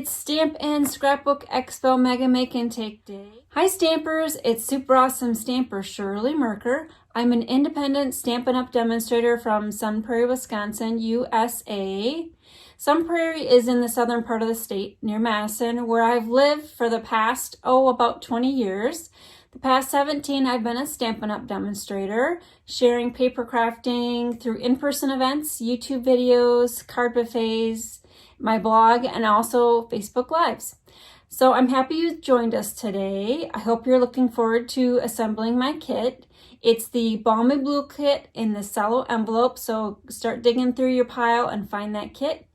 It's Stamp and Scrapbook Expo Mega Make and Take Day. Hi Stampers, it's super awesome stamper Shirley Merker. I'm an independent Stampin' Up! Demonstrator from Sun Prairie, Wisconsin, USA. Sun Prairie is in the southern part of the state near Madison, where I've lived for the past, about 20 years. The past 17, I've been a Stampin' Up! Demonstrator, sharing paper crafting through in-person events, YouTube videos, card buffets, my blog, and also Facebook Lives. So I'm happy you joined us today. I hope you're looking forward to assembling my kit. It's the Balmy Blue kit in the cello envelope, so start digging through your pile and find that kit,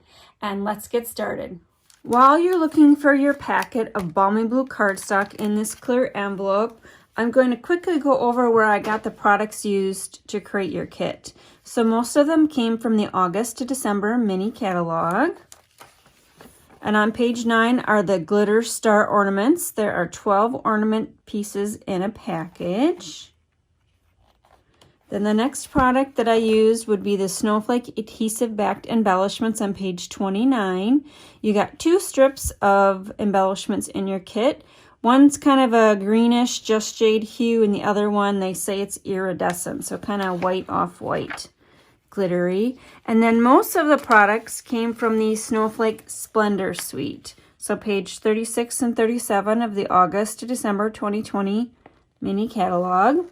and let's get started. While you're looking for your packet of Balmy Blue cardstock in this clear envelope, I'm going to quickly go over where I got the products used to create your kit. So most of them came from the August to December mini catalog. And on page 9 are the glitter star ornaments. There are 12 ornament pieces in a package. Then the next product that I used would be the Snowflake adhesive backed embellishments on page 29. You got 2 strips of embellishments in your kit. One's kind of a greenish just jade hue, and the other one, they say it's iridescent, so kind of white off white, glittery. And then most of the products came from the Snowflake Splendor suite. So page 36 and 37 of the August to December 2020 mini catalog.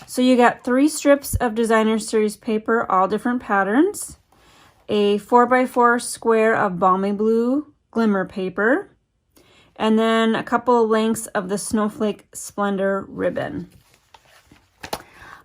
So you got 3 strips of designer series paper, all different patterns, a 4x4 square of Balmy Blue glimmer paper, and then a couple of lengths of the Snowflake Splendor ribbon.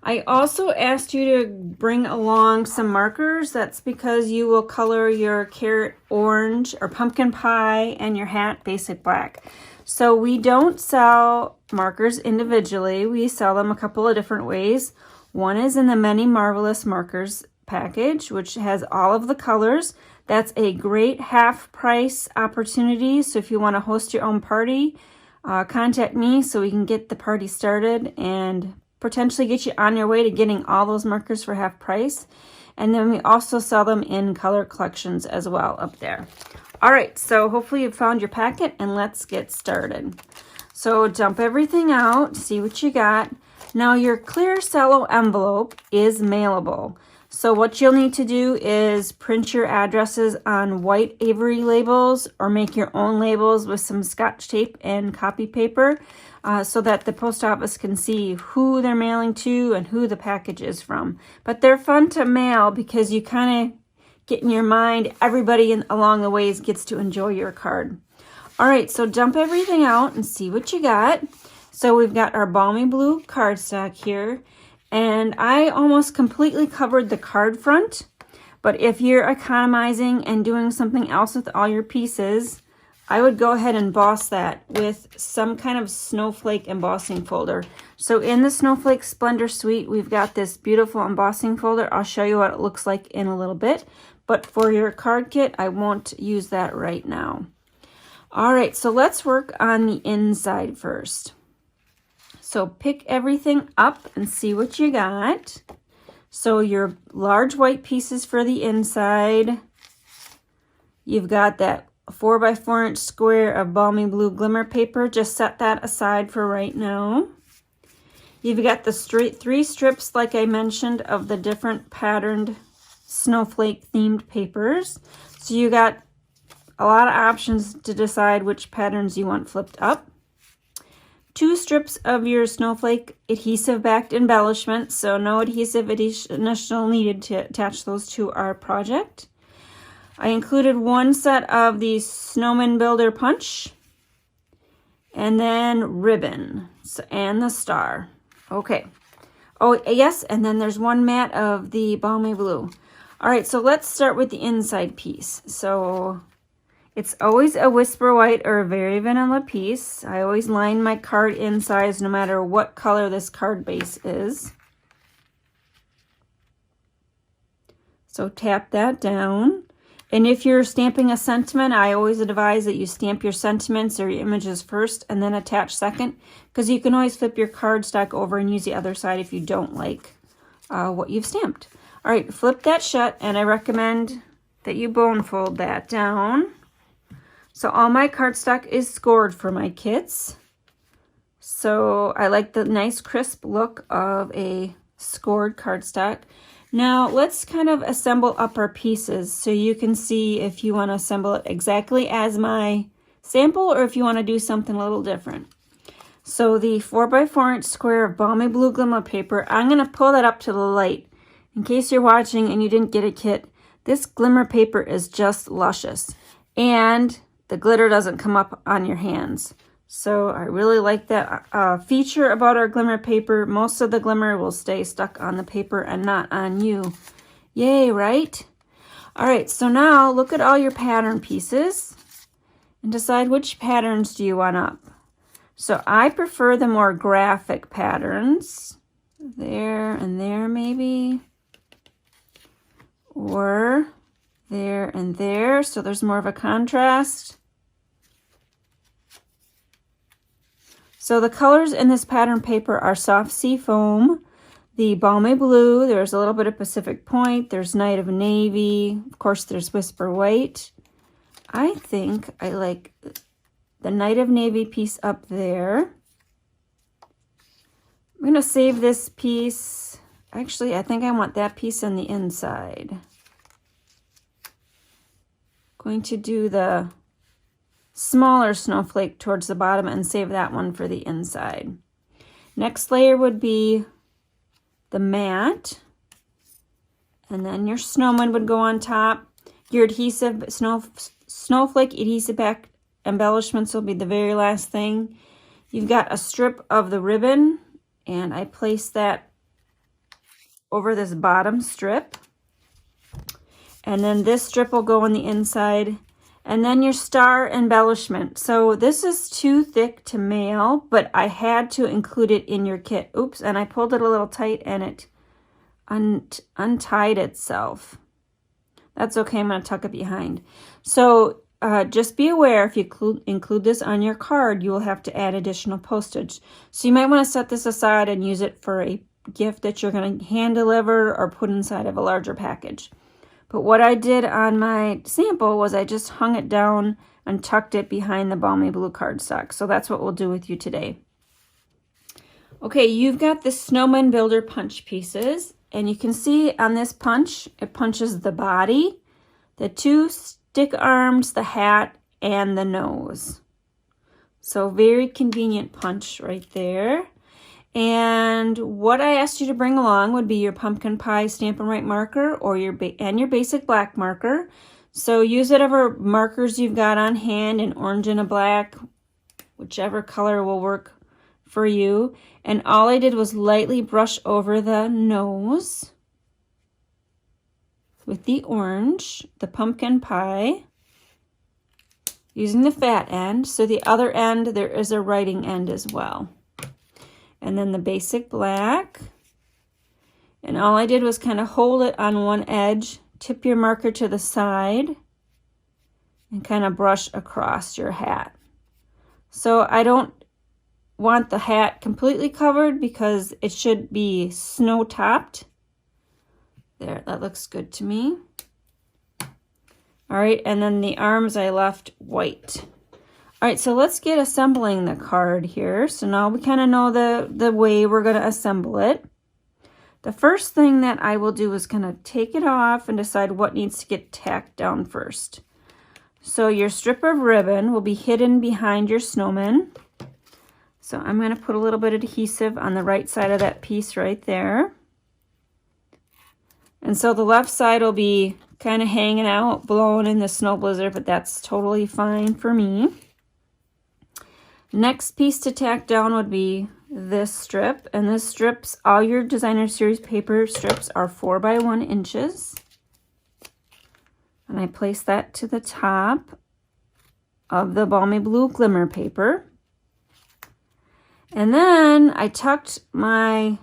I also asked you to bring along some markers. That's because you will color your carrot orange or pumpkin pie and your hat basic black. So we don't sell markers individually. We sell them a couple of different ways. One is in the Many Marvelous Markers package, which has all of the colors. That's a great half price opportunity. So if you want to host your own party, contact me so we can get the party started and potentially get you on your way to getting all those markers for half price. And then we also sell them in color collections as well up there. All right, so hopefully you've found your packet, and let's get started. So dump everything out, see what you got. Now your clear cello envelope is mailable. So what you'll need to do is print your addresses on white Avery labels or make your own labels with some Scotch tape and copy paper so that the post office can see who they're mailing to and who the package is from. But they're fun to mail because you kind of get in your mind everybody along the ways gets to enjoy your card. All right, so dump everything out and see what you got. So we've got our Balmy Blue cardstock here. And I almost completely covered the card front, but if you're economizing and doing something else with all your pieces, I would go ahead and emboss that with some kind of snowflake embossing folder. So in the Snowflake Splendor suite, we've got this beautiful embossing folder. I'll show you what it looks like in a little bit, but for your card kit, I won't use that right now. All right, so let's work on the inside first. So pick everything up and see what you got. So your large white pieces for the inside. You've got that 4x4 inch square of Balmy Blue glimmer paper. Just set that aside for right now. You've got the 3 strips, like I mentioned, of the different patterned snowflake themed papers. So you got a lot of options to decide which patterns you want flipped up. 2 strips of your Snowflake adhesive backed embellishments, so no adhesive additional needed to attach those to our project. I included 1 set of the Snowman Builder Punch, and then ribbon and the star. Okay. Oh, yes, and then there's 1 mat of the Balmy Blue. All right, so let's start with the inside piece. So it's always a Whisper White or a Very Vanilla piece. I always line my card insides no matter what color this card base is. So tap that down. And if you're stamping a sentiment, I always advise that you stamp your sentiments or your images first and then attach second, because you can always flip your cardstock over and use the other side if you don't like what you've stamped. All right, flip that shut, and I recommend that you bone fold that down So all my cardstock is scored for my kits. So I like the nice crisp look of a scored cardstock. Now let's kind of assemble up our pieces so you can see if you want to assemble it exactly as my sample or if you want to do something a little different. So the 4x4 inch square of balmy blue glimmer paper, I'm going to pull that up to the light. In case you're watching and you didn't get a kit, this glimmer paper is just luscious. And the glitter doesn't come up on your hands. So I really like that feature about our glimmer paper. Most of the glimmer will stay stuck on the paper and not on you. Yay, right? All right, so now look at all your pattern pieces and decide which patterns do you want up. So I prefer the more graphic patterns. There and there maybe. Or there and there, so there's more of a contrast. So the colors in this pattern paper are soft sea foam, the balmy blue, there's a little bit of Pacific Point, there's Night of Navy, of course there's Whisper White. I think I like the Night of Navy piece up there. I'm going to save this piece. Actually, I think I want that piece on the inside. Going to do the smaller snowflake towards the bottom and save that one for the inside. Next layer would be the matte, and then your snowman would go on top. Your adhesive snowflake adhesive back embellishments will be the very last thing. You've got a strip of the ribbon, and I place that over this bottom strip, and then this strip will go on the inside. And then your star embellishment. So this is too thick to mail, but I had to include it in your kit. Oops, and I pulled it a little tight and it untied itself. That's okay, I'm going to tuck it behind. So just be aware, if you include this on your card, you will have to add additional postage. So you might want to set this aside and use it for a gift that you're going to hand deliver or put inside of a larger package. But what I did on my sample was I just hung it down and tucked it behind the balmy blue cardstock. So that's what we'll do with you today. Okay, you've got the Snowman Builder punch pieces, and you can see on this punch, it punches the body, the two stick arms, the hat, and the nose. So very convenient punch right there. And what I asked you to bring along would be your pumpkin pie Stampin' Right marker or your basic black marker. So use whatever markers you've got on hand, an orange and a black, whichever color will work for you. And all I did was lightly brush over the nose with the orange, the pumpkin pie, using the fat end. So the other end, there is a writing end as well. And then the basic black. And all I did was kind of hold it on one edge, tip your marker to the side, and kind of brush across your hat. So I don't want the hat completely covered because it should be snow topped. There, that looks good to me. All right, and then the arms I left white. All right, so let's get assembling the card here. So now we kind of know the way we're going to assemble it. The first thing that I will do is kind of take it off and decide what needs to get tacked down first. So your strip of ribbon will be hidden behind your snowman. So I'm going to put a little bit of adhesive on the right side of that piece right there. And so the left side will be kind of hanging out, blowing in the snow blizzard, but that's totally fine for me. Next piece to tack down would be this strip, and this strips, all your designer series paper strips are 4 by 1 inches. And I place that to the top of the balmy blue glimmer paper. And then I tucked my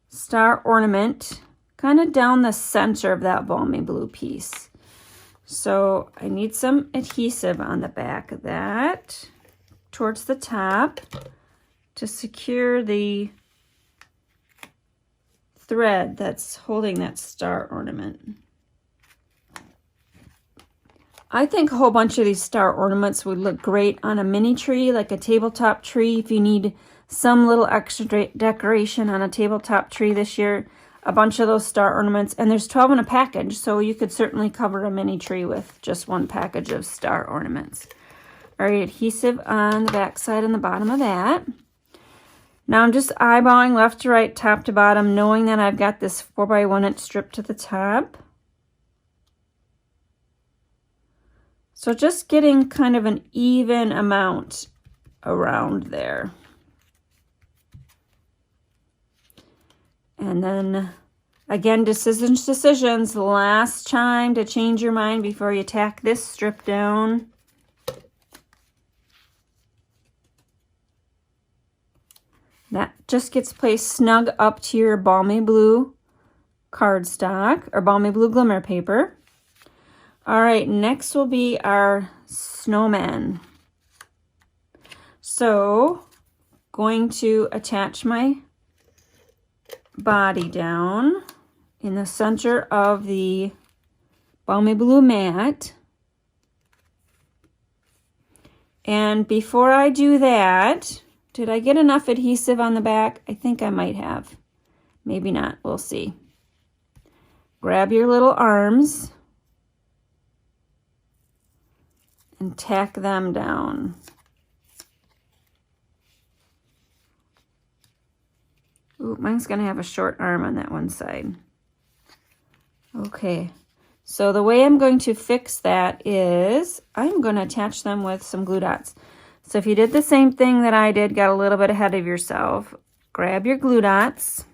star ornament kind of down the center of that balmy blue piece. So I need some adhesive on the back of that towards the top to secure the thread that's holding that star ornament. I think a whole bunch of these star ornaments would look great on a mini tree, like a tabletop tree. If you need some little extra decoration on a tabletop tree this year, a bunch of those star ornaments. And there's 12 in a package, so you could certainly cover a mini tree with just one package of star ornaments. All right, adhesive on the back side and the bottom of that. Now I'm just eyeballing left to right, top to bottom, knowing that I've got this 4x1 inch strip to the top. So just getting kind of an even amount around there. And then again, decisions. Last time to change your mind before you tack this strip down. That just gets placed snug up to your balmy blue cardstock or balmy blue glimmer paper. All right, next will be our snowman. So, going to attach my body down in the center of the balmy blue mat. And before I do that, did I get enough adhesive on the back? I think I might have. Maybe not. We'll see. Grab your little arms and tack them down. Ooh, mine's going to have a short arm on that one side. Okay. So the way I'm going to fix that is I'm going to attach them with some glue dots. So if you did the same thing that I did, got a little bit ahead of yourself, grab your glue dots,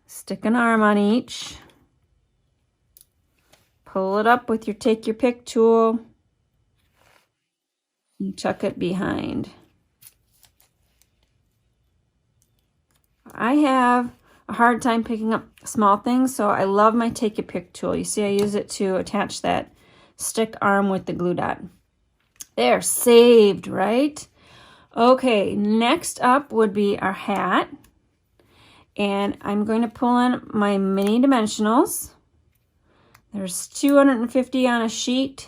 stick an arm on each, pull it up with your take your pick tool, and tuck it behind. I have a hard time picking up small things, so I love my take your pick tool. You see I use it to attach that stick arm with the glue dot. There, saved, right? Okay, next up would be our hat. And I'm going to pull in my mini dimensionals. There's 250 on a sheet.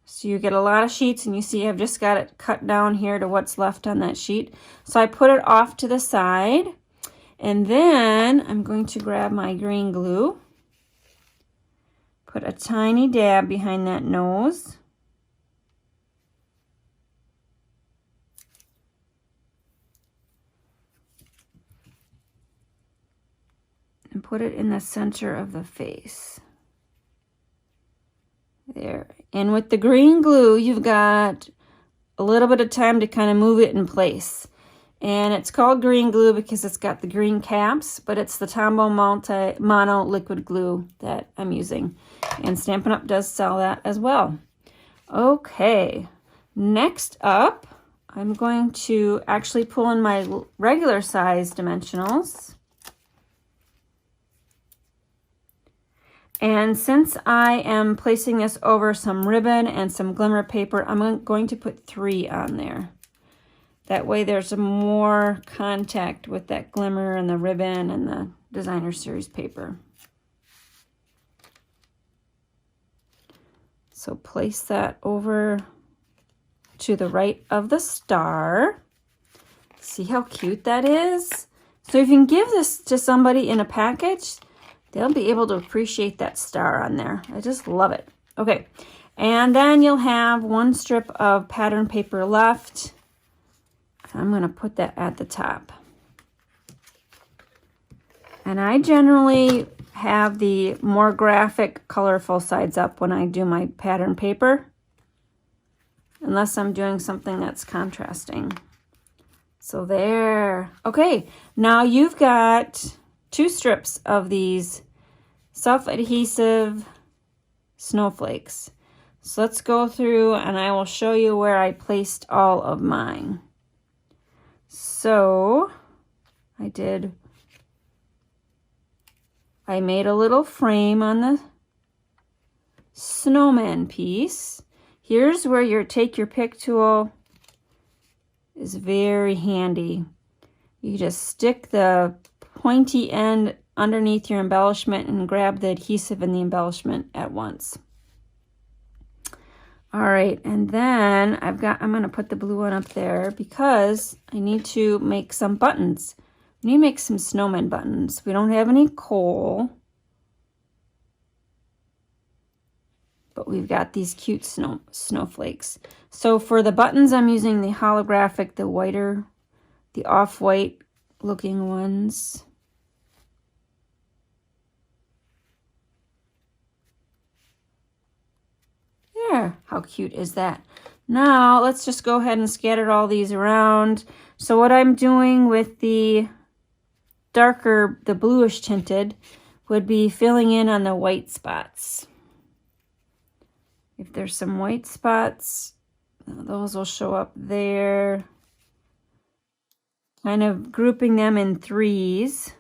So you get a lot of sheets, and you see I've just got it cut down here to what's left on that sheet. So I put it off to the side. And then I'm going to grab my green glue. Put a tiny dab behind that nose. And put it in the center of the face. There. And with the green glue, you've got a little bit of time to kind of move it in place. And it's called green glue because it's got the green caps, but it's the Tombow Mono liquid glue that I'm using. And Stampin' Up! Does sell that as well. Okay, next up, I'm going to actually pull in my regular size dimensionals. And since I am placing this over some ribbon and some glimmer paper, I'm going to put 3 on there. That way there's more contact with that glimmer and the ribbon and the designer series paper. So place that over to the right of the star. See how cute that is? So if you can give this to somebody in a package, they'll be able to appreciate that star on there. I just love it. Okay, and then you'll have one strip of pattern paper left. I'm going to put that at the top. And I generally have the more graphic, colorful sides up when I do my pattern paper, unless I'm doing something that's contrasting. So there. Okay, now you've got 2 strips of these self-adhesive snowflakes. So let's go through and I will show you where I placed all of mine. So I made a little frame on the snowman piece. Here's where your take your pick tool is very handy. You just stick the pointy end underneath your embellishment and grab the adhesive in the embellishment at once. All right, and then I'm gonna put the blue one up there because I need to make some buttons. We need to make some snowman buttons. We don't have any coal, but we've got these cute snowflakes. So for the buttons, I'm using the holographic, the whiter, the off-white looking ones. There, how cute is that? Now let's just go ahead and scatter all these around. So what I'm doing with the darker, the bluish tinted, would be filling in on the white spots. If there's some white spots, those will show up there. Kind of grouping them in threes.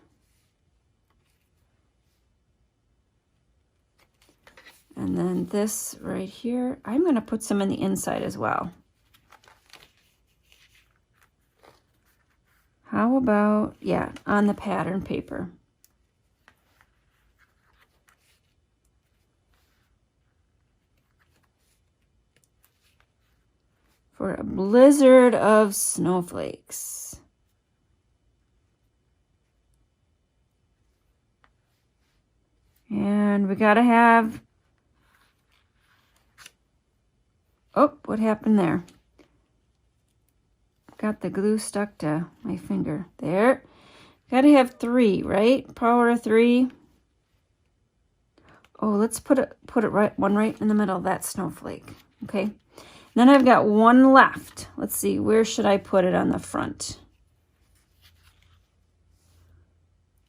And then this right here, I'm going to put some in the inside as well. How about, yeah, on the pattern paper. For a blizzard of snowflakes. And we gotta have, oh, what happened there? Got the glue stuck to my finger. There. Gotta have 3, right? Power of 3. Oh, let's put it right in the middle of that snowflake. Okay. Then I've got 1 left. Let's see, where should I put it on the front?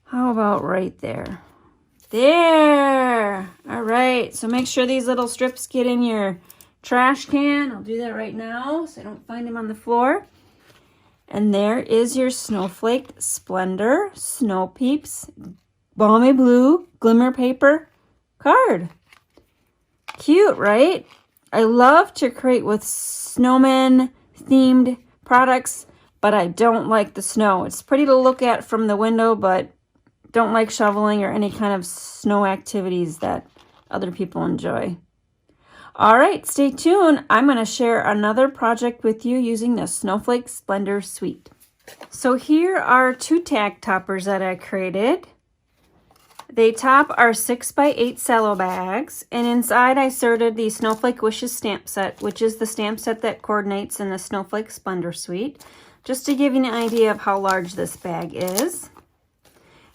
How about right there? There! All right, so make sure these little strips get in your trash can. I'll do that right now so I don't find them on the floor. And there is your Snowflake Splendor Snow Peeps Balmy Blue Glimmer Paper card. Cute, right? I love to create with snowman themed products, but I don't like the snow. It's pretty to look at from the window, but don't like shoveling or any kind of snow activities that other people enjoy. All right, stay tuned. I'm going to share another project with you using the Snowflake Splendor suite. So here are 2 tag toppers that I created. They top our 6x8 cello bags, and inside I inserted the Snowflake Wishes stamp set, which is the stamp set that coordinates in the Snowflake Splendor suite, just to give you an idea of how large this bag is.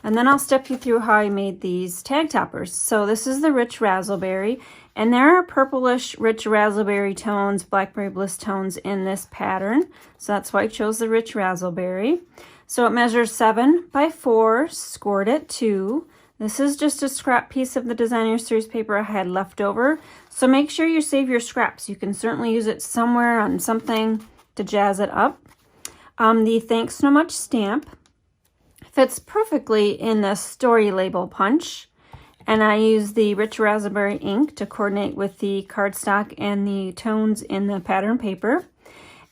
And then I'll step you through how I made these tag toppers. So this is the Rich Razzleberry, and there are purplish Rich Razzleberry tones, Blackberry Bliss tones in this pattern. So that's why I chose the Rich Razzleberry. So it measures 7 by 4, scored at 2. This is just a scrap piece of the Designer Series paper I had left over. So make sure you save your scraps. You can certainly use it somewhere on something to jazz it up. The Thanks So Much stamp fits perfectly in the story label punch. And I use the Rich Razzleberry ink to coordinate with the cardstock and the tones in the pattern paper.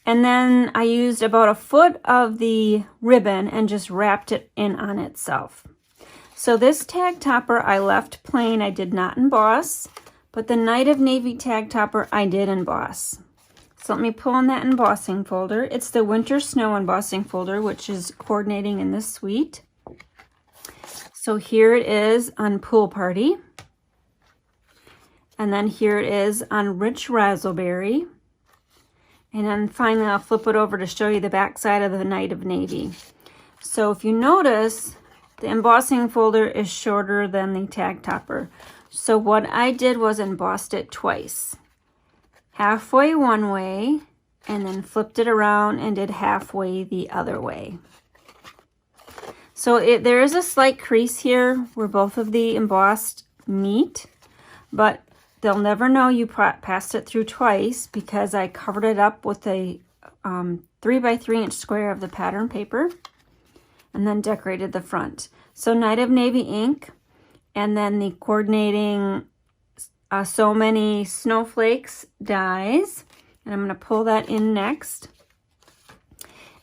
And then I used about a foot of the ribbon and just wrapped it in on itself. So this tag topper I left plain, I did not emboss, but the Night of Navy tag topper I did emboss. So let me pull in that embossing folder. It's the Winter Snow embossing folder, which is coordinating in this suite. So here it is on Pool Party. And then here it is on Rich Razzleberry. And then finally I'll flip it over to show you the back side of the Night of Navy. So if you notice, the embossing folder is shorter than the tag topper. So what I did was embossed it twice. Halfway one way, and then flipped it around and did halfway the other way. So there is a slight crease here where both of the embossed meet, but they'll never know you passed it through twice because I covered it up with a 3 by 3 inch square of the pattern paper and then decorated the front. So Night of Navy ink, and then the coordinating So Many Snowflakes dies, and I'm going to pull that in next.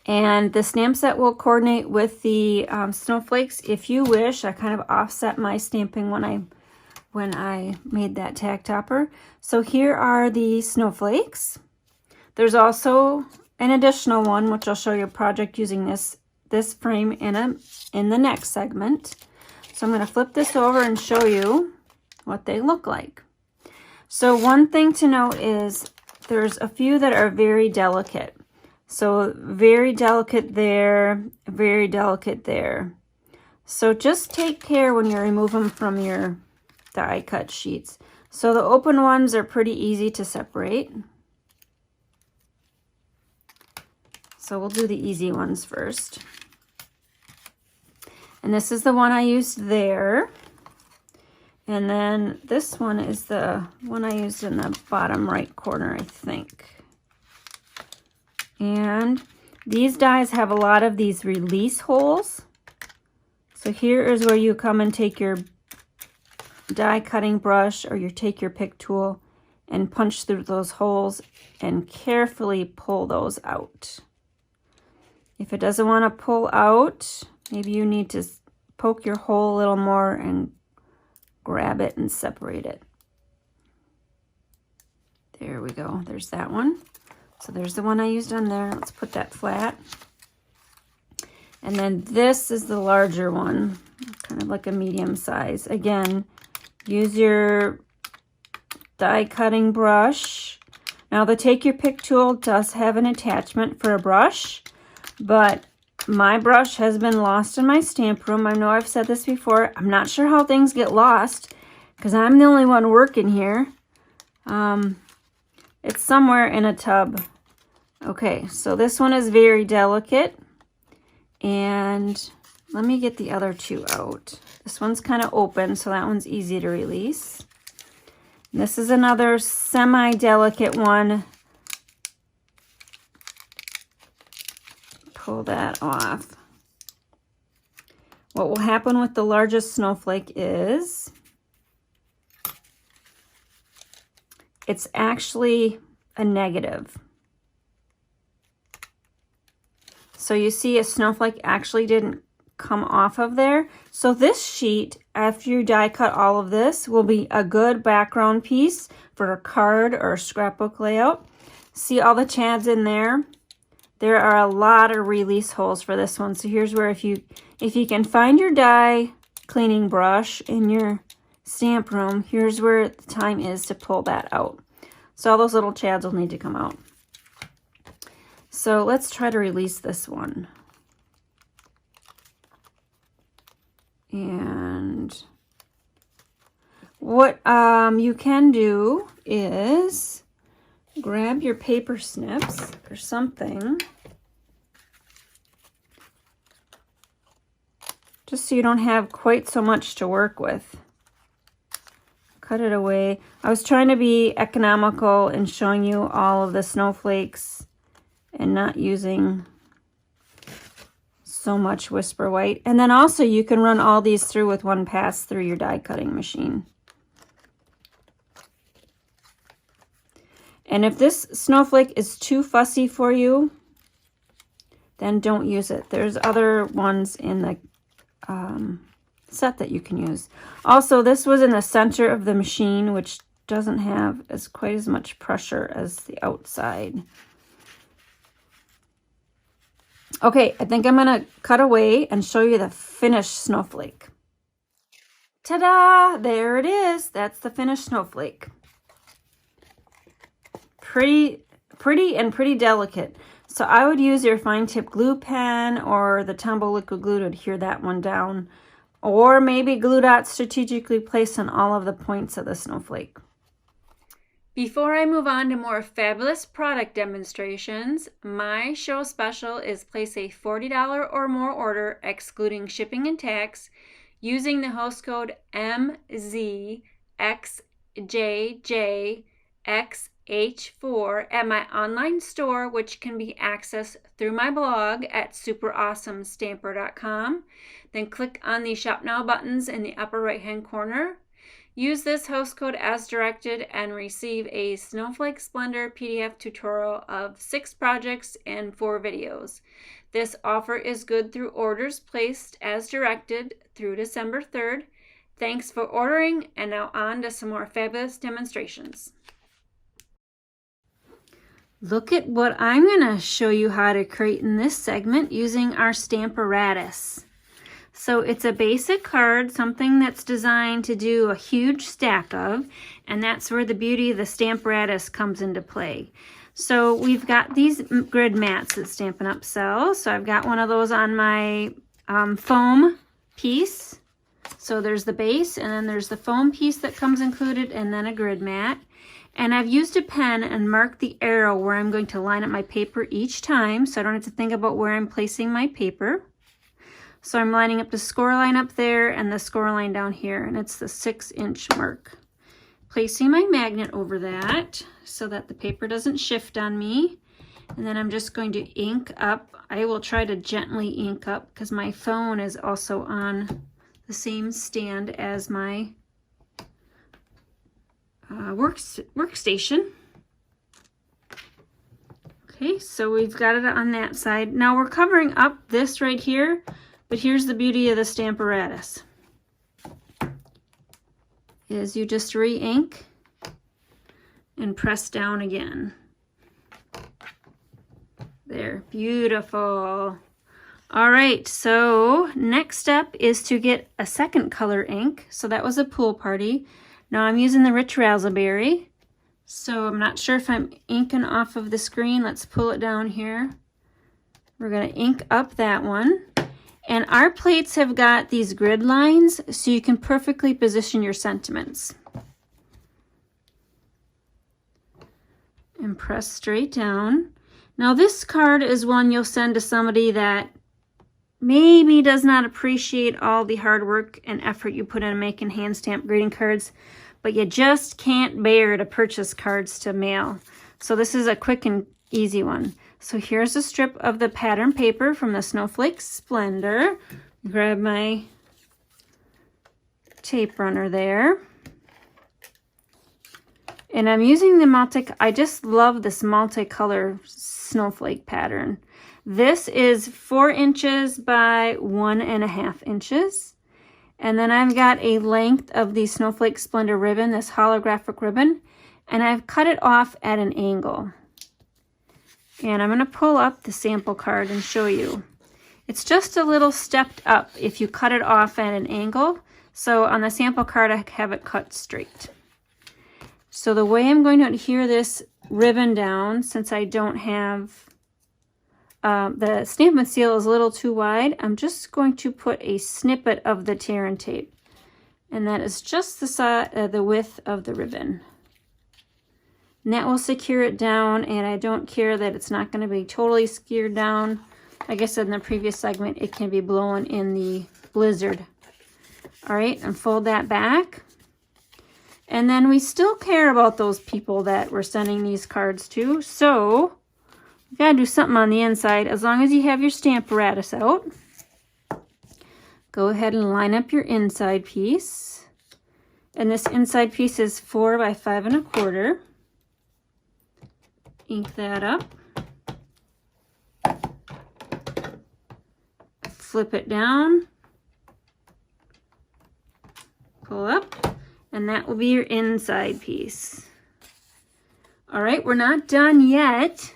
And the stamp set will coordinate with the snowflakes if you wish. I kind of offset my stamping when I made that tag topper. So here are the snowflakes. There's also an additional one, which I'll show you a project using this frame in the next segment. So I'm going to flip this over and show you what they look like. So one thing to note is there's a few that are very delicate. So very delicate there, very delicate there. So just take care when you remove them from the die cut sheets. So the open ones are pretty easy to separate. So we'll do the easy ones first. And this is the one I used there. And then this one is the one I used in the bottom right corner, I think. And these dies have a lot of these release holes. So here is where you come and take your die cutting brush or you take your pick tool and punch through those holes and carefully pull those out. If it doesn't want to pull out, maybe you need to poke your hole a little more and grab it and separate it. There we go. There's that one. So there's the one I used on there. Let's put that flat. And then this is the larger one, kind of like a medium size. Again, use your die cutting brush. Now the Take Your Pick tool does have an attachment for a brush, but my brush has been lost in my stamp room. I know I've said this before. I'm not sure how things get lost because I'm the only one working here. It's somewhere in a tub. Okay, so this one is very delicate. And let me get the other two out. This one's kind of open, so that one's easy to release. And this is another semi-delicate one. Pull that off. What will happen with the largest snowflake is it's actually a negative. So you see a snowflake actually didn't come off of there. So this sheet, after you die cut all of this, will be a good background piece for a card or a scrapbook layout. See all the chads in there? There are a lot of release holes for this one. So here's where if you can find your die cleaning brush in your stamp room, here's where the time is to pull that out. So all those little chads will need to come out. So let's try to release this one. And what you can do is grab your paper snips or something, just so you don't have quite so much to work with. Cut it away. I was trying to be economical in showing you all of the snowflakes and not using so much Whisper White. And then also you can run all these through with one pass through your die cutting machine. And if this snowflake is too fussy for you, then don't use it. There's other ones in the set that you can use. Also, this was in the center of the machine, which doesn't have quite as much pressure as the outside. Okay, I think I'm going to cut away and show you the finished snowflake. Ta-da! There it is. That's the finished snowflake. Pretty and pretty delicate. So I would use your fine tip glue pen or the Tombow liquid glue to adhere that one down. Or maybe glue dots strategically placed on all of the points of the snowflake. Before I move on to more fabulous product demonstrations, my show special is place a $40 or more order excluding shipping and tax using the host code 𝐒𝐭𝐡 at my online store, which can be accessed through my blog at superawesomestamper.com. Then click on the Shop Now buttons in the upper right hand corner. Use this host code as directed and receive a Snowflake Splendor PDF tutorial of 6 projects and 4 videos. This offer is good through orders placed as directed through December 3rd. Thanks for ordering, and now on to some more fabulous demonstrations. Look at what I'm going to show you how to create in this segment using our Stamparatus. So it's a basic card, something that's designed to do a huge stack of, and that's where the beauty of the Stamparatus comes into play. So we've got these grid mats that Stampin' Up! Sells. So I've got one of those on my foam piece. So there's the base, and then there's the foam piece that comes included, and then a grid mat. And I've used a pen and marked the arrow where I'm going to line up my paper each time, so I don't have to think about where I'm placing my paper. So I'm lining up the score line up there and the score line down here, and it's the 6-inch mark. Placing my magnet over that so that the paper doesn't shift on me. And then I'm just going to ink up. I will try to gently ink up because my phone is also on the same stand as my workstation. Okay, so we've got it on that side. Now we're covering up this right here. But here's the beauty of the Stamparatus, is you just re-ink and press down again. There, beautiful. All right, so next step is to get a second color ink. So that was a pool party. Now I'm using the Rich Razzleberry. So I'm not sure if I'm inking off of the screen. Let's pull it down here. We're gonna ink up that one. And our plates have got these grid lines, so you can perfectly position your sentiments. And press straight down. Now this card is one you'll send to somebody that maybe does not appreciate all the hard work and effort you put in making hand stamp greeting cards, but you just can't bear to purchase cards to mail. So this is a quick and easy one. So here's a strip of the pattern paper from the Snowflake Splendor. Grab my tape runner there. And I'm using the I just love this multicolor snowflake pattern. This is 4 inches by 1.5 inches. And then I've got a length of the Snowflake Splendor ribbon, this holographic ribbon, and I've cut it off at an angle. And I'm going to pull up the sample card and show you. It's just a little stepped up if you cut it off at an angle. So on the sample card, I have it cut straight. So the way I'm going to adhere this ribbon down, since I don't have, the Stampin' Seal is a little too wide, I'm just going to put a snippet of the tear and tape. And that is just the width of the ribbon. And that will secure it down, and I don't care that it's not going to be totally secured down. Like I said in the previous segment, it can be blowing in the blizzard. All right, and fold that back. And then we still care about those people that we're sending these cards to, so you got to do something on the inside. As long as you have your Stamparatus out, go ahead and line up your inside piece. And this inside piece is 4 by 5 1/4. Ink that up, flip it down, pull up, and that will be your inside piece. All right, we're not done yet,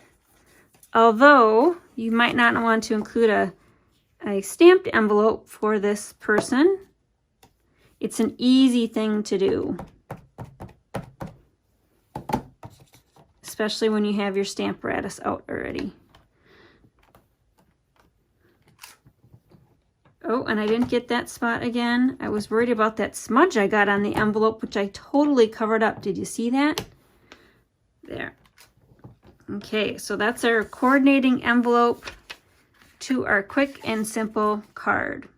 although you might not want to include a stamped envelope for this person. It's an easy thing to do, especially when you have your Stamparatus out already. Oh, and I didn't get that spot again. I was worried about that smudge I got on the envelope, which I totally covered up. Did you see that? There. Okay, so that's our coordinating envelope to our quick and simple card.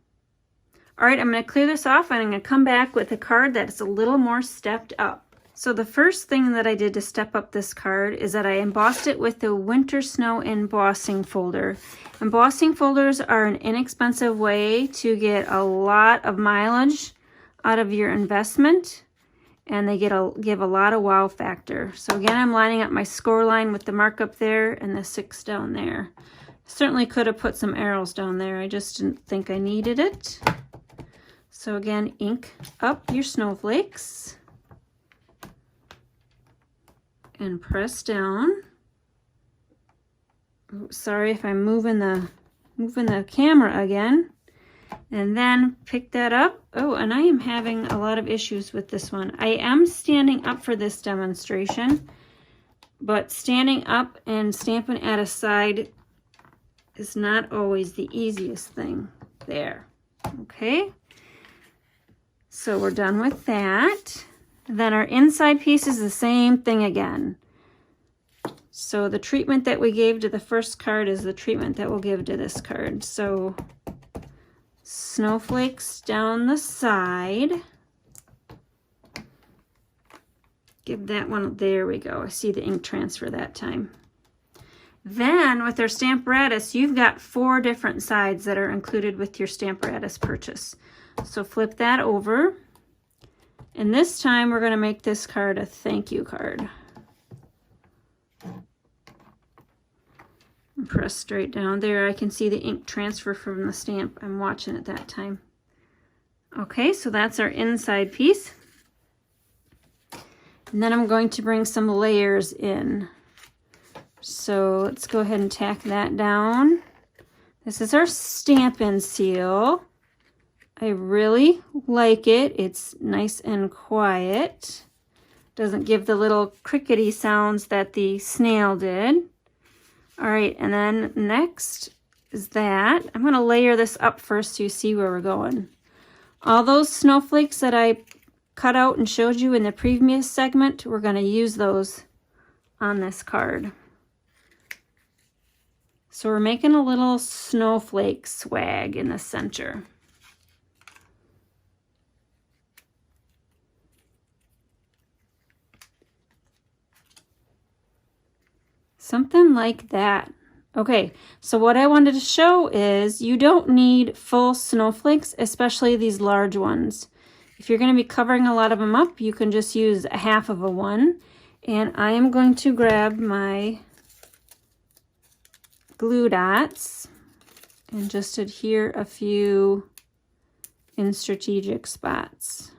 All right, I'm going to clear this off, and I'm going to come back with a card that's a little more stepped up. So the first thing that I did to step up this card is that I embossed it with the Winter Snow embossing folder. Embossing folders are an inexpensive way to get a lot of mileage out of your investment. and they give a lot of wow factor. So again, I'm lining up my score line with the markup there and the 6 down there. Certainly could have put some arrows down there. I just didn't think I needed it. So again, ink up your snowflakes and press down. Oh, sorry if I'm moving the camera again. And then pick that up. Oh, and I am having a lot of issues with this one. I am standing up for this demonstration, but standing up and stamping at a side is not always the easiest thing. There. Okay. So we're done with that. Then our inside piece is the same thing again. So the treatment that we gave to the first card is the treatment that we'll give to this card. So snowflakes down the side. Give that one, there we go. I see the ink transfer that time. Then with our Stamparatus, you've got 4 different sides that are included with your Stamparatus purchase. So flip that over. And this time we're going to make this card a thank you card. And press straight down there. I can see the ink transfer from the stamp. I'm watching it that time. Okay, so that's our inside piece. And then I'm going to bring some layers in. So let's go ahead and tack that down. This is our Stampin' Seal. I really like it. It's nice and quiet. Doesn't give the little crickety sounds that the snail did. All right, and then next is that. I'm going to layer this up first so you see where we're going. All those snowflakes that I cut out and showed you in the previous segment, we're going to use those on this card. So we're making a little snowflake swag in the center. Something like that. Okay, so what I wanted to show is you don't need full snowflakes, especially these large ones. If you're going to be covering a lot of them up, you can just use a half of a one. And I am going to grab my glue dots and just adhere a few in strategic spots.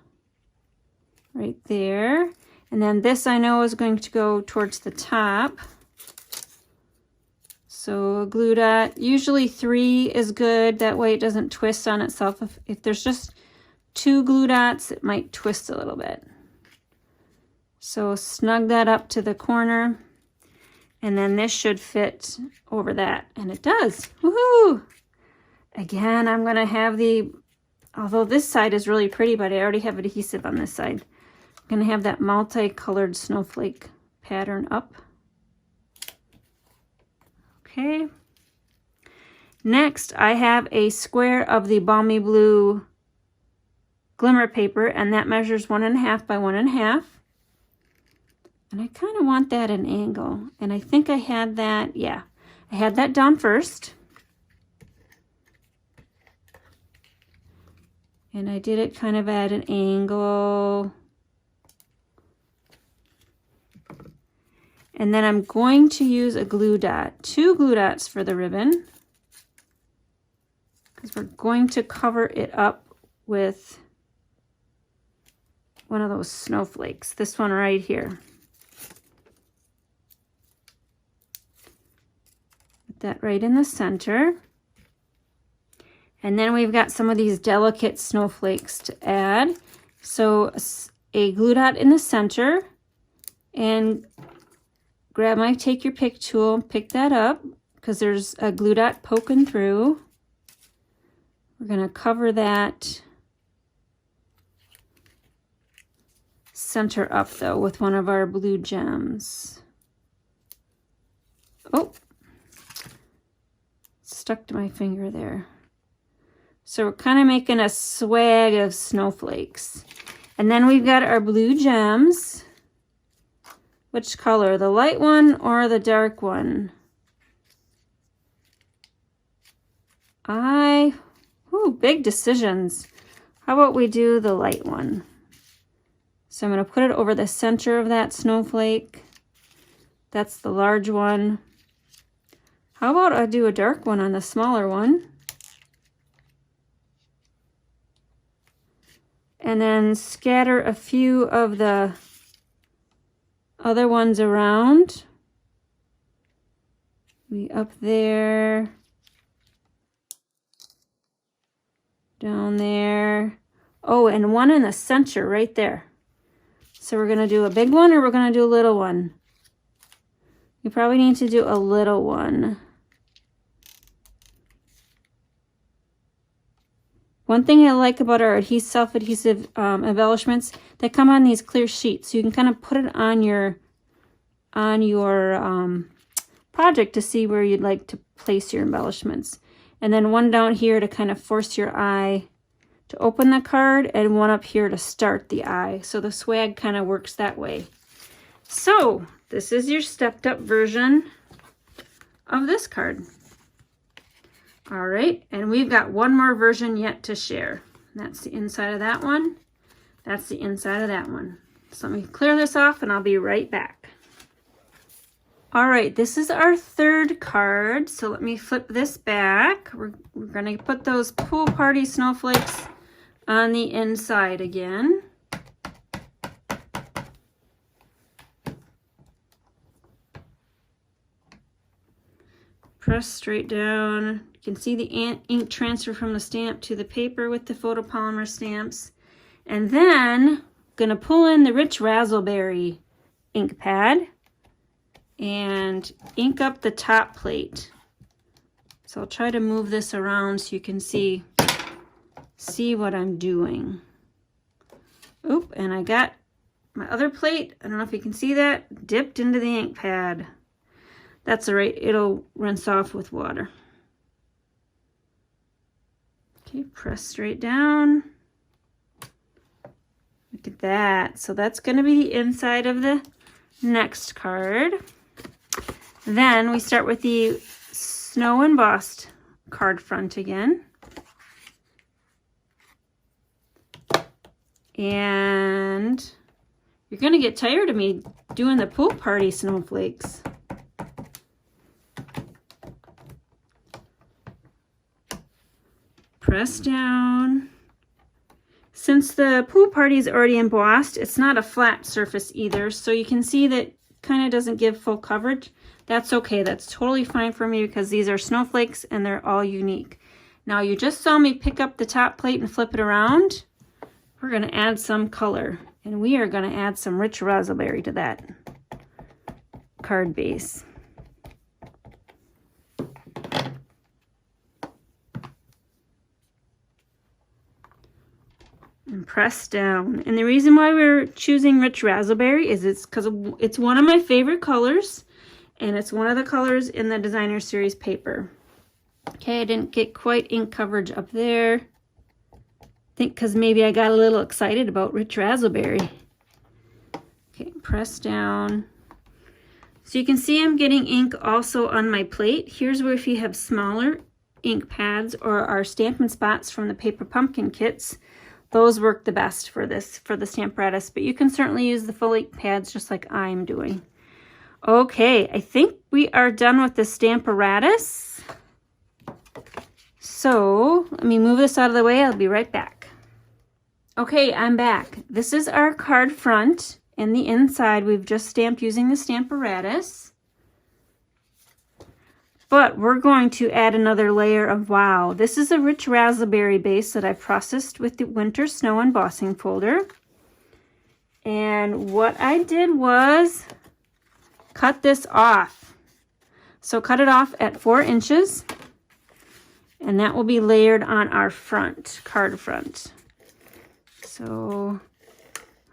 Right there. And then this I know is going to go towards the top. So a glue dot, usually 3 is good. That way it doesn't twist on itself. If there's just 2 glue dots, it might twist a little bit. So snug that up to the corner. And then this should fit over that. And it does. Woohoo! Again, I'm going to have although this side is really pretty, but I already have adhesive on this side. I'm going to have that multicolored snowflake pattern up. Okay. Next, I have a square of the Balmy Blue glimmer paper, and that measures 1.5 by 1.5. And I kind of want that at an angle. And I think I had that, yeah. I had that done first. And I did it kind of at an angle. And then I'm going to use a glue dot, 2 glue dots for the ribbon, because we're going to cover it up with one of those snowflakes, this one right here. Put that right in the center. And then we've got some of these delicate snowflakes to add. So a glue dot in the center, and grab my take your pick tool, pick that up because there's a glue dot poking through. We're going to cover that center up though with one of our blue gems. Oh, stuck to my finger there. So we're kind of making a swag of snowflakes. And then we've got our blue gems. Which color, the light one or the dark one? Big decisions. How about we do the light one? So I'm going to put it over the center of that snowflake. That's the large one. How about I do a dark one on the smaller one? And then scatter a few of the other ones around. Maybe up there. Down there. Oh, and one in the center right there. So we're going to do a big one or we're going to do a little one? You probably need to do a little one. One thing I like about our self-adhesive embellishments, they come on these clear sheets. So you can kind of put it on your project to see where you'd like to place your embellishments. And then one down here to kind of force your eye to open the card, and one up here to start the eye. So the swag kind of works that way. So this is your stepped up version of this card. All right, and we've got one more version yet to share. That's the inside of that one. That's the inside of that one. So let me clear this off and I'll be right back. All right, this is our third card. So let me flip this back. We're gonna put those pool party snowflakes on the inside again. Press straight down. You can see the ink transfer from the stamp to the paper with the photopolymer stamps. And then I'm gonna pull in the rich raspberry ink pad and ink up the top plate. So I'll try to move this around so you can see what I'm doing. Oop, and I got my other plate, I don't know if you can see that, dipped into the ink pad. That's all right, it'll rinse off with water. Okay, press straight down. Look at that. So that's going to be the inside of the next card. Then we start with the snow embossed card front again. And you're going to get tired of me doing the pool party snowflakes. Press down. Since the pool party is already embossed, it's not a flat surface either, so you can see that kind of doesn't give full coverage. That's okay. That's totally fine for me because these are snowflakes and they're all unique. Now you just saw me pick up the top plate and flip it around. We're going to add some color, and we are going to add some rich raspberry to that card base. And press down. And the reason why we're choosing rich raspberry is it's because it's one of my favorite colors, and it's one of the colors in the designer series paper. Okay, I didn't get quite ink coverage up there. I think because maybe I got a little excited about rich raspberry. Okay, press down. So you can see I'm getting ink also on my plate. Here's where if you have smaller ink pads or our Stampin' Spots from the Paper Pumpkin kits, those work the best for this, for the Stamparatus, but you can certainly use the full ink pads just like I'm doing. Okay, I think we are done with the Stamparatus. So let me move this out of the way. I'll be right back. Okay, I'm back. This is our card front, and the inside we've just stamped using the Stamparatus. But we're going to add another layer of wow. This is a rich raspberry base that I've processed with the Winter Snow Embossing folder. And what I did was cut this off. So cut it off at 4 inches. And that will be layered on our front, card front. So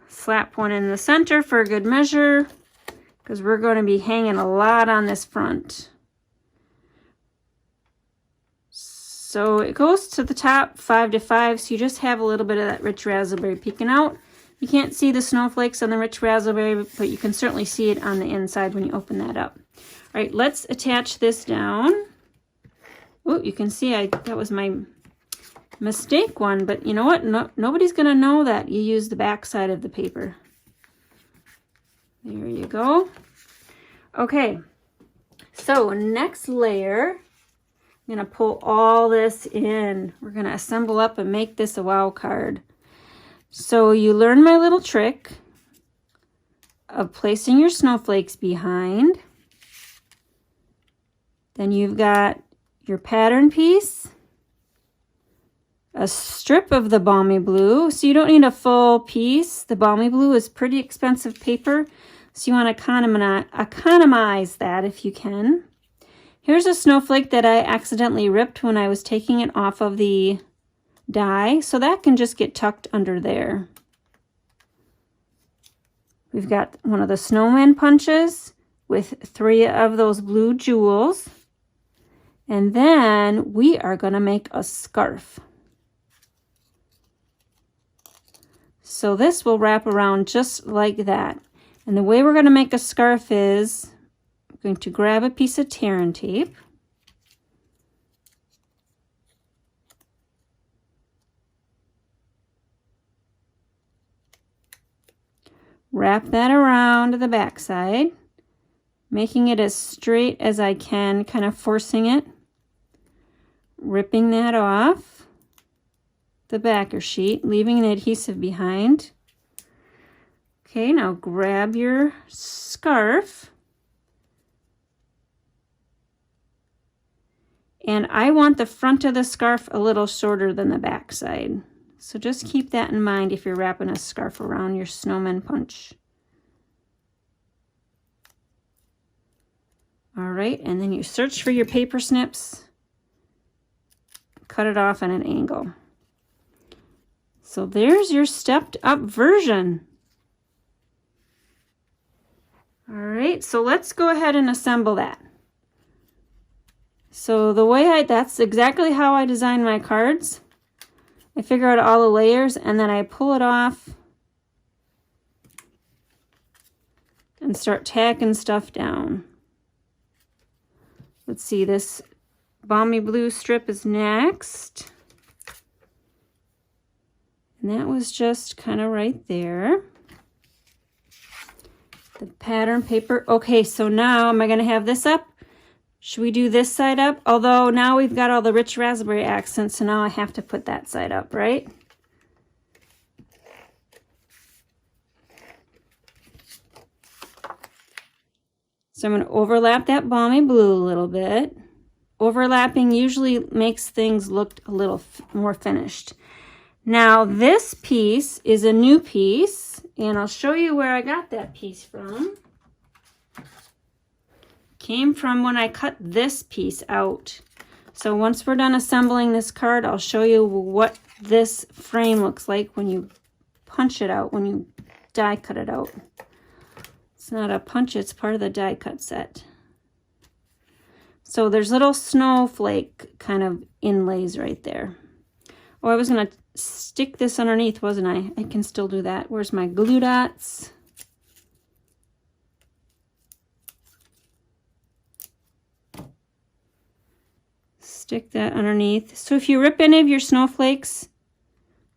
slap one in the center for good measure, because we're going to be hanging a lot on this front. So it goes to the top 5 to 5, so you just have a little bit of that rich raspberry peeking out. You can't see the snowflakes on the rich raspberry, but you can certainly see it on the inside when you open that up. All right, let's attach this down. Oh, you can see that was my mistake one, but you know what? Nobody's going to know that you use the back side of the paper. There you go. Okay, so next layer, I'm going to pull all this in. We're going to assemble up and make this a wow card. So you learn my little trick of placing your snowflakes behind. Then you've got your pattern piece, a strip of the balmy blue. So you don't need a full piece. The balmy blue is pretty expensive paper, so you want to economize that if you can. Here's a snowflake that I accidentally ripped when I was taking it off of the die, so that can just get tucked under there. We've got one of the snowman punches with 3 of those blue jewels. And then we are going to make a scarf. So this will wrap around just like that. And the way we're going to make a scarf is I'm going to grab a piece of tear tape. Wrap that around the back side, making it as straight as I can, kind of forcing it, ripping that off the backer sheet, leaving the adhesive behind. Okay, now grab your scarf. And I want the front of the scarf a little shorter than the back side. So just keep that in mind if you're wrapping a scarf around your snowman punch. All right, and then you search for your paper snips, cut it off at an angle. So there's your stepped up version. All right, so let's go ahead and assemble that. So the way that's exactly how I design my cards. I figure out all the layers and then I pull it off and start tacking stuff down. Let's see, this balmy blue strip is next. And that was just kind of right there. The pattern paper. Okay, so now am I going to have this up? Should we do this side up? Although now we've got all the rich raspberry accents, so now I have to put that side up, right? So I'm going to overlap that balmy blue a little bit. Overlapping usually makes things look a little more finished. Now this piece is a new piece, and I'll show you where I got that piece from. Came from when I cut this piece out. So once we're done assembling this card, I'll show you what this frame looks like when you punch it out, when you die cut it out. It's not a punch, it's part of the die cut set. So there's little snowflake kind of inlays right there. Oh, I was going to stick this underneath, wasn't I? I can still do that. Where's my glue dots? Stick that underneath. So if you rip any of your snowflakes,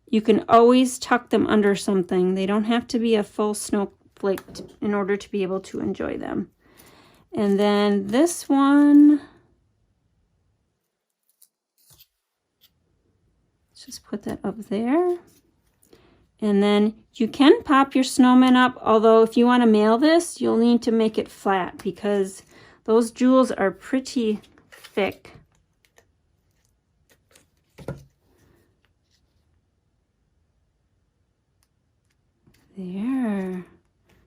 you can always tuck them under something. They don't have to be a full snowflake in order to be able to enjoy them. And then this one, just put that up there. And then you can pop your snowman up, although if you want to mail this, you'll need to make it flat because those jewels are pretty thick. There,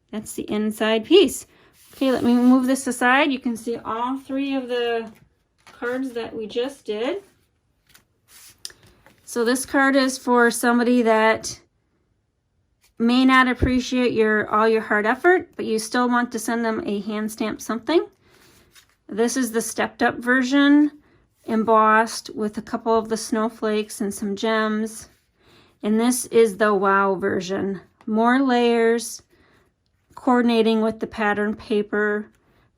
that's the inside piece. Okay, let me move this aside. You can see all 3 of the cards that we just did. So this card is for somebody that may not appreciate all your hard effort, but you still want to send them a hand stamped something. This is the stepped up version, embossed with a couple of the snowflakes and some gems. And this is the wow version. More layers, coordinating with the pattern paper,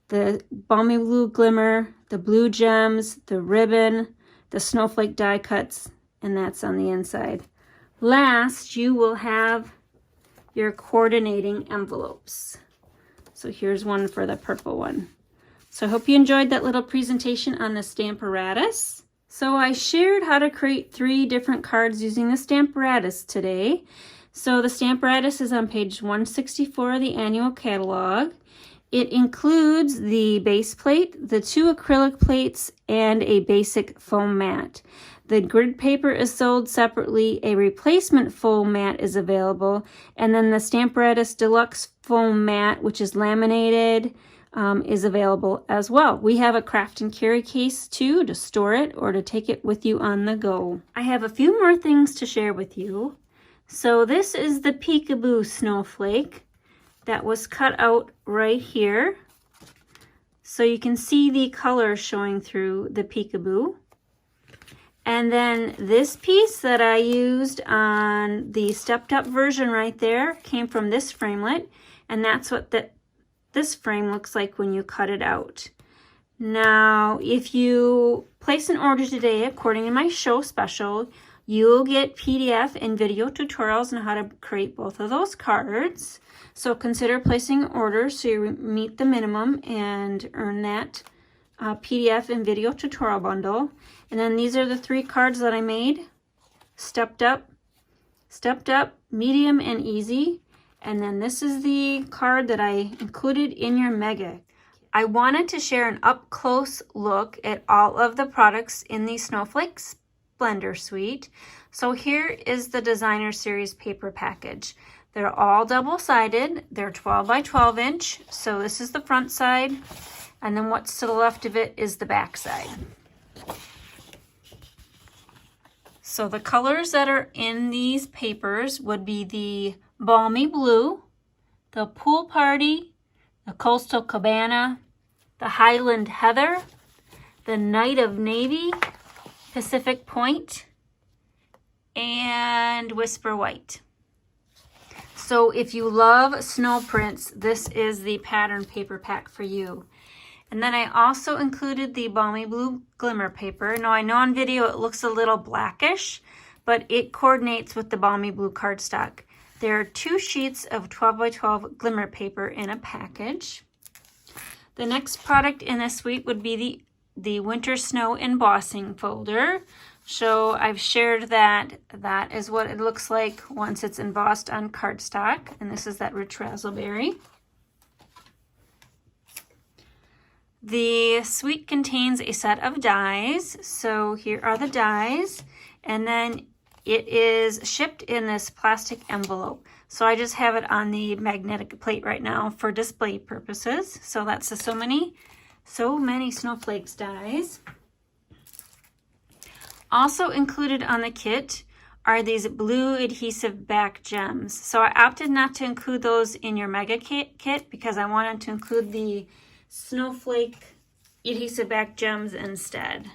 the balmy blue glimmer, the blue gems, the ribbon, the snowflake die cuts, and that's on the inside. Last, you will have your coordinating envelopes. So here's one for the purple one. So I hope you enjoyed that little presentation on the Stamparatus. So I shared how to create 3 different cards using the Stamparatus today. So the Stamparatus is on page 164 of the annual catalog. It includes the base plate, the 2 acrylic plates, and a basic foam mat. The grid paper is sold separately. A replacement foam mat is available. And then the Stamparatus Deluxe foam mat, which is laminated, is available as well. We have a craft and carry case too to store it or to take it with you on the go. I have a few more things to share with you. So this is the 𝐒𝐿𝐴 snowflake that was cut out right here. So you can see the color showing through the 𝐒𝐿𝐴. And then this piece that I used on the stepped up version right there came from this framelit, and that's what this frame looks like when you cut it out. Now, if you place an order today, according to my show special, you'll get PDF and video tutorials on how to create both of those cards. So consider placing an order so you meet the minimum and earn that PDF and video tutorial bundle. And then these are the 3 cards that I made: stepped up, medium, and easy. And then this is the card that I included in your mega. I wanted to share an up-close look at all of the products in the Snowflake Splendor suite. So here is the designer series paper package. They're all double-sided. They're 12 by 12 inch. So this is the front side, and then what's to the left of it is the back side. So the colors that are in these papers would be the Balmy Blue, the Pool Party, the Coastal Cabana, the Highland Heather, the Night of Navy, Pacific Point, and Whisper White. So if you love snow prints, this is the pattern paper pack for you. And then I also included the Balmy Blue glimmer paper. Now I know on video it looks a little blackish, but it coordinates with the Balmy Blue cardstock. There are 2 sheets of 12 by 12 glimmer paper in a package. The next product in this suite would be the Winter Snow Embossing folder. So I've shared that is what it looks like once it's embossed on cardstock. And this is that rich raspberry. The suite contains a set of dies. So here are the dies. And then it is shipped in this plastic envelope. So I just have it on the magnetic plate right now for display purposes. So that's the so many snowflakes dies. Also included on the kit are these blue adhesive back gems. So I opted not to include those in your mega kit because I wanted to include the snowflake adhesive back gems instead.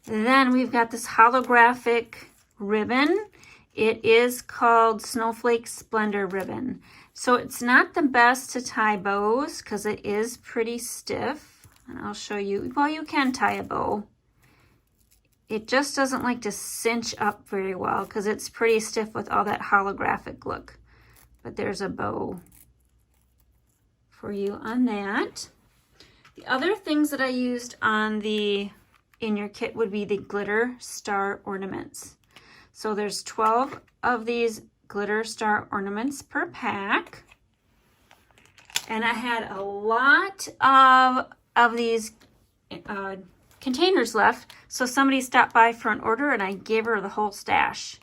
Then we've got this holographic ribbon. It is called Snowflake Splendor ribbon. So it's not the best to tie bows because it is pretty stiff. And I'll show you, well, you can tie a bow. It just doesn't like to cinch up very well because it's pretty stiff with all that holographic look. But there's a bow for you on that. The other things that I used on in your kit would be the glitter star ornaments. So there's 12 of these glitter star ornaments per pack. And I had a lot of these containers left. So somebody stopped by for an order and I gave her the whole stash.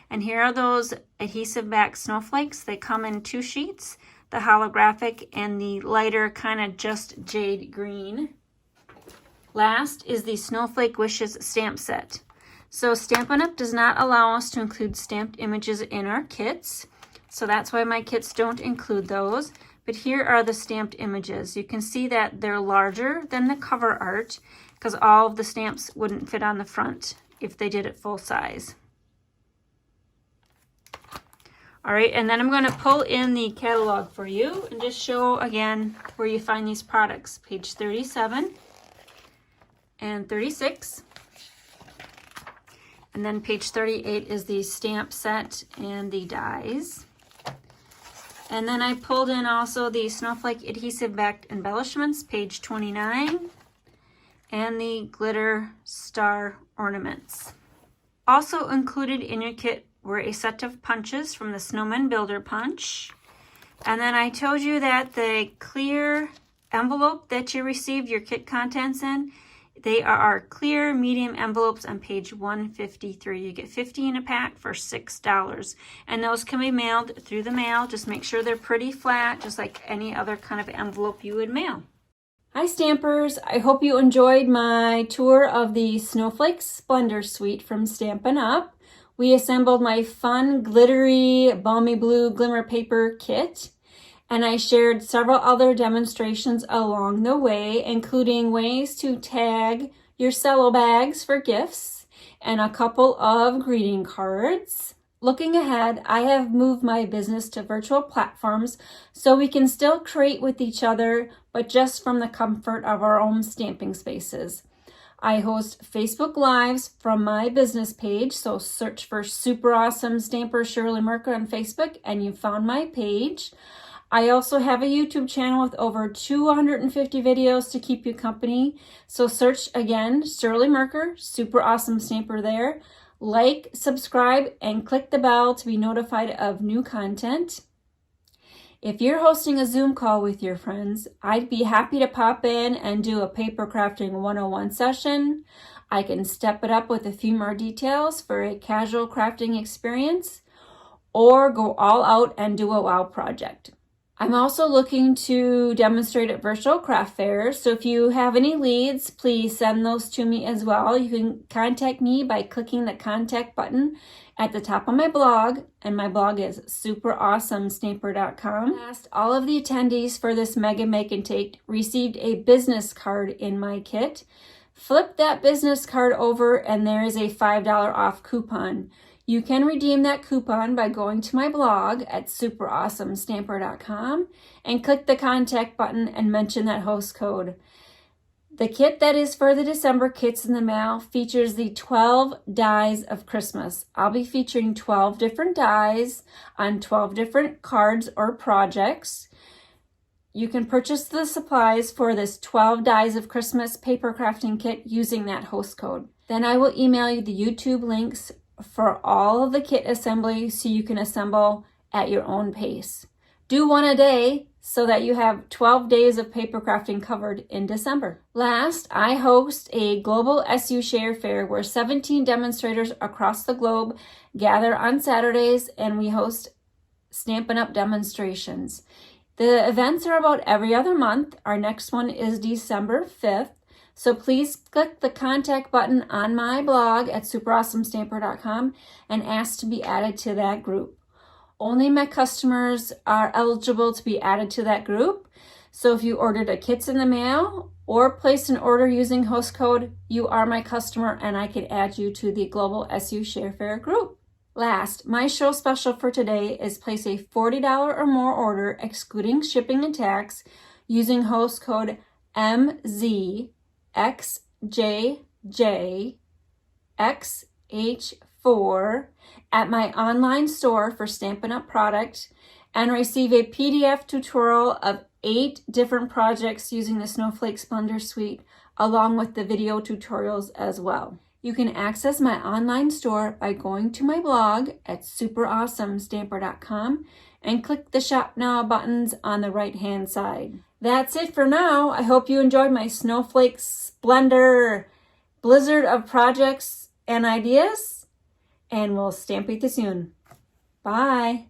And here are those adhesive back snowflakes. They come in 2 sheets, the holographic and the lighter kind of just jade green. Last is the Snowflake Wishes stamp set. So Stampin' Up! Does not allow us to include stamped images in our kits. So that's why my kits don't include those. But here are the stamped images. You can see that they're larger than the cover art because all of the stamps wouldn't fit on the front if they did it full size. All right, and then I'm going to pull in the catalog for you and just show again where you find these products. Page 37 and 36. And then page 38 is the stamp set and the dies. And then I pulled in also the Snowflake adhesive backed embellishments, page 29, and the glitter star ornaments. Also included in your kit were a set of punches from the Snowman Builder Punch. And then I told you that the clear envelope that you received your kit contents in, they are our clear medium envelopes on page 153. You get 50 in a pack for $6. And those can be mailed through the mail. Just make sure they're pretty flat, just like any other kind of envelope you would mail. Hi Stampers, I hope you enjoyed my tour of the Snowflake Splendor suite from Stampin' Up. We assembled my fun, glittery, balmy blue glimmer paper kit. And I shared several other demonstrations along the way, including ways to tag your cello bags for gifts and a couple of greeting cards. Looking ahead, I have moved my business to virtual platforms so we can still create with each other, but just from the comfort of our own stamping spaces. I host Facebook Lives from my business page, so search for Super Awesome Stamper Shirley Merker on Facebook and you found my page. I also have a YouTube channel with over 250 videos to keep you company. So search again, Shirley Merker, Super Awesome Stamper there. Like, subscribe, and click the bell to be notified of new content. If you're hosting a Zoom call with your friends, I'd be happy to pop in and do a paper crafting 101 session. I can step it up with a few more details for a casual crafting experience, or go all out and do a wow project. I'm also looking to demonstrate at virtual craft fairs, so if you have any leads, please send those to me as well. You can contact me by clicking the contact button at the top of my blog, and my blog is superawesomestamper.com. Last, all of the attendees for this Mega Make and Take received a business card in my kit. Flip that business card over and there is a $5 off coupon. You can redeem that coupon by going to my blog at superawesomestamper.com and click the contact button and mention that host code. The kit that is for the December Kits in the Mail features the 12 dies of Christmas. I'll be featuring 12 different dies on 12 different cards or projects. You can purchase the supplies for this 12 dies of Christmas paper crafting kit using that host code. Then I will email you the YouTube links for all of the kit assembly so you can assemble at your own pace. Do one a day so that you have 12 days of paper crafting covered in December. Last, I host a global SU Share Fair where 17 demonstrators across the globe gather on Saturdays and we host Stampin' Up demonstrations. The events are about every other month. Our next one is December 5th. So please click the contact button on my blog at superawesomestamper.com and ask to be added to that group. Only my customers are eligible to be added to that group. So if you ordered a kits in the mail or placed an order using host code, you are my customer and I can add you to the Global SU Share Fair group. Last, my show special for today is place a $40 or more order excluding shipping and tax using host code 𝐂𝐨𝐧𝐥𝐢𝐧𝐞 at my online store for Stampin' Up product and receive a PDF tutorial of 8 different projects using the Snowflake Splendor suite along with the video tutorials as well. You can access my online store by going to my blog at superawesomestamper.com and click the Shop Now buttons on the right-hand side. That's it for now. I hope you enjoyed my Snowflake Splendor blizzard of projects and ideas, and we'll stamp with you soon. Bye.